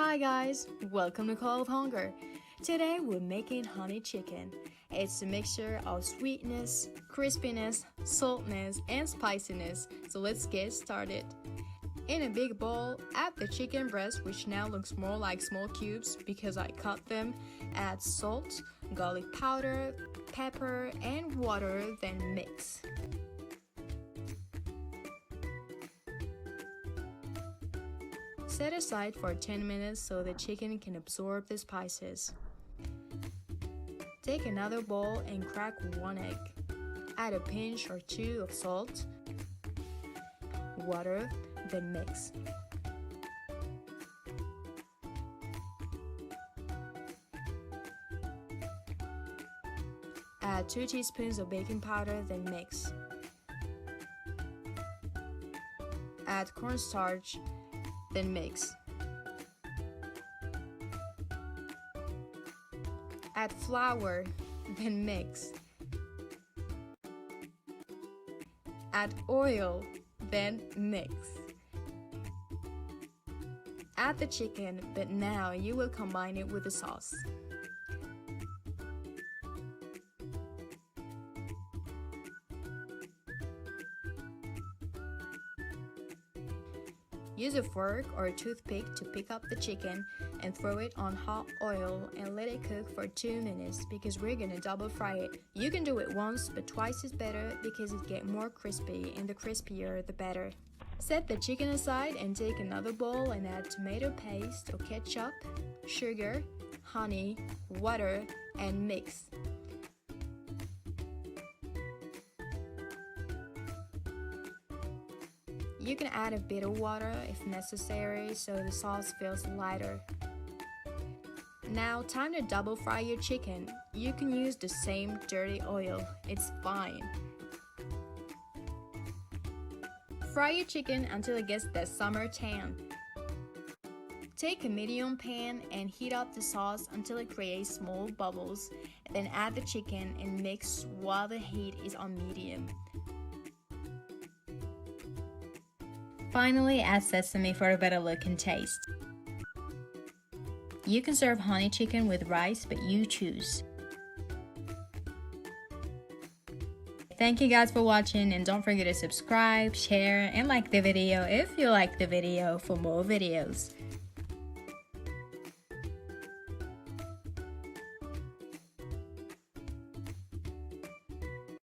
Hi guys, welcome to Call of Hunger. Today we're making honey chicken. It's a mixture of sweetness, crispiness, saltiness, and spiciness. So let's get started. In a big bowl, add the chicken breast, which now looks more like small cubes because I cut them. Add salt, garlic powder, pepper, and water, then mix. Set aside for 10 minutes so the chicken can absorb the spices. Take another bowl and crack one egg. Add a pinch or two of salt, water, then mix. Add 2 teaspoons of baking powder, then mix. Add cornstarch, then mix. Add flour, then mix. Add oil, then mix. Add the chicken, but now you will combine it with the sauce. Use a fork or a toothpick to pick up the chicken and throw it on hot oil and let it cook for 2 minutes because we're gonna double fry it. You can do it once, but twice is better because it gets more crispy, and the crispier the better. Set the chicken aside and take another bowl and add tomato paste or ketchup, sugar, honey, water, and mix. You can add a bit of water if necessary so the sauce feels lighter. Now, time to double fry your chicken. You can use the same dirty oil, it's fine. Fry your chicken until it gets that summer tan. Take a medium pan and heat up the sauce until it creates small bubbles. Then add the chicken and mix while the heat is on medium. Finally, add sesame for a better look and taste. You can serve honey chicken with rice, but you choose. Thank you guys for watching, and don't forget to subscribe, share, and like the video if you like the video for more videos.